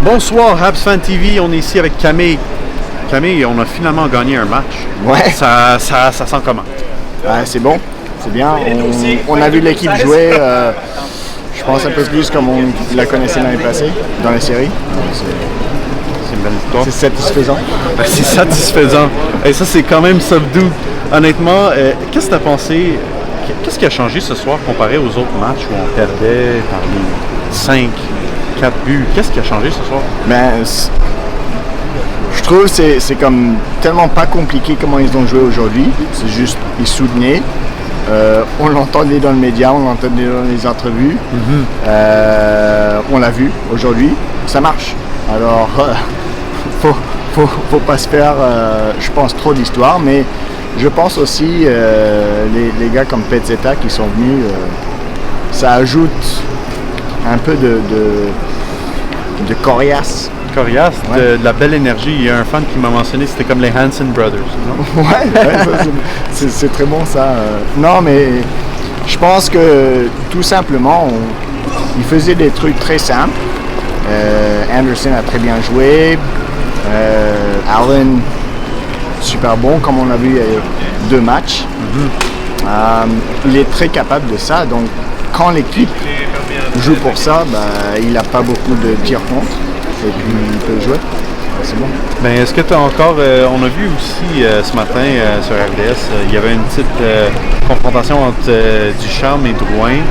Bonsoir, Habs Fan TV. On est ici avec Camille. Camille, on a finalement gagné un match. Ouais. Ça sent comment? C'est bon, c'est bien. On a vu l'équipe jouer, je pense un peu plus comme on la connaissait l'année passée, dans la série. C'est une belle victoire. C'est satisfaisant. C'est satisfaisant. Et ça, c'est quand même subdued. Honnêtement, qu'est-ce que tu as pensé? Qu'est-ce qui a changé ce soir comparé aux autres matchs où on perdait par les 4 buts? Qu'est-ce qui a changé ce soir? Je trouve que c'est comme tellement pas compliqué comment ils ont joué aujourd'hui. C'est juste, ils soutenaient. On l'entendait dans le média, on l'entendait dans les entrevues. On l'a vu aujourd'hui. Ça marche. Alors, faut pas se faire, je pense, trop d'histoire. Mais je pense aussi, les gars comme Pezzetta qui sont venus, ça ajoute un peu de coriace. Coriace, de la belle énergie. Il y a un fan qui m'a mentionné, c'était comme les Hanson Brothers, non? C'est très bon ça. Non, mais je pense que tout simplement, il faisait des trucs très simples. Anderson a très bien joué. Allen, super bon, comme on a vu il y a 2 matchs. Il est très capable de ça. Donc, quand l'équipe joue pour ça, il n'a pas beaucoup de tirs contre. Et puis il peut jouer. C'est bon. Ben, est-ce que tu as encore. On a vu aussi ce matin sur RDS, il y avait une petite confrontation entre Ducharme et Drouin.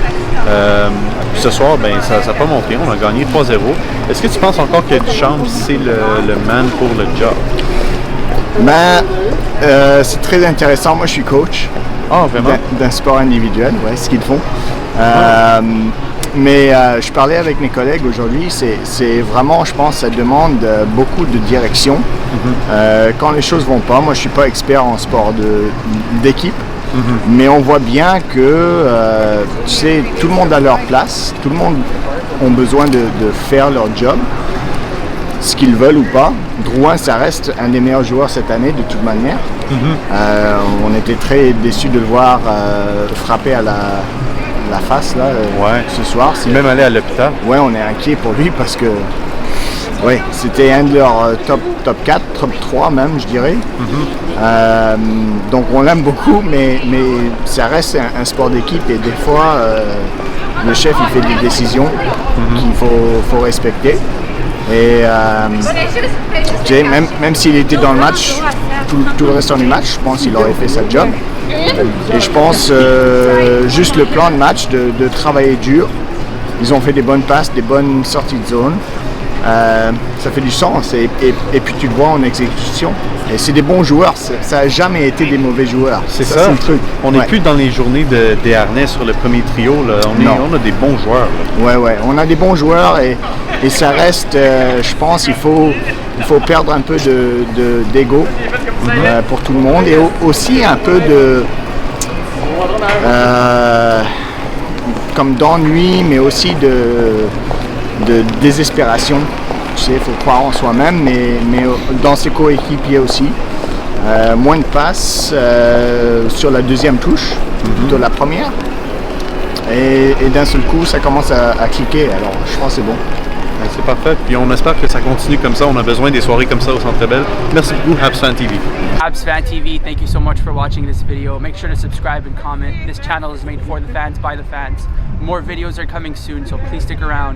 Ce soir, ça n'a pas monté. On a gagné 3-0. Est-ce que tu penses encore que Ducharme, c'est le man pour le job? C'est très intéressant. Moi, je suis coach. Ah, vraiment? D'un sport individuel, ce qu'ils font. Mais je parlais avec mes collègues aujourd'hui, c'est vraiment, je pense, ça demande beaucoup de direction. Quand les choses vont pas, moi je suis pas expert en sport d'équipe, mais on voit bien que, tu sais, tout le monde a leur place, tout le monde a besoin de faire leur job, ce qu'ils veulent ou pas. Drouin, ça reste un des meilleurs joueurs cette année de toute manière. On était très déçus de le voir frapper à la face là, ce soir. C'est même allé à l'hôpital. Ouais, on est inquiet pour lui parce que c'était un de leurs top 4, top 3 même, je dirais. Donc on l'aime beaucoup, mais ça reste un sport d'équipe et des fois le chef il fait des décisions qu'il faut respecter. Et même s'il était dans le match, tout le restant du match, je pense qu'il aurait fait sa job. Et je pense juste le plan de match, de travailler dur. Ils ont fait des bonnes passes, des bonnes sorties de zone. Ça fait du sens et puis tu le vois en exécution. Et c'est des bons joueurs, ça n'a jamais été des mauvais joueurs. C'est ça. Le truc. On n'est plus dans les journées des harnais sur le premier trio. Là. On a des bons joueurs. Là. Ouais, on a des bons joueurs et ça reste, je pense, il faut perdre un peu d'ego pour tout le monde et aussi un peu comme d'ennui, mais aussi de désespération. Tu sais, il faut croire en soi-même, mais dans ses coéquipiers aussi. Moins de passes sur la deuxième touche, plutôt la première. Et d'un seul coup, ça commence à cliquer. Alors, je pense que c'est bon. C'est parfait. Puis on espère que ça continue comme ça. On a besoin des soirées comme ça au Centre Bell. Merci beaucoup, Habs Fan TV. Habs Fan TV, thank you so much for watching this video. Make sure to subscribe and comment. This channel is made for the fans, by the fans. More videos are coming soon, so please stick around.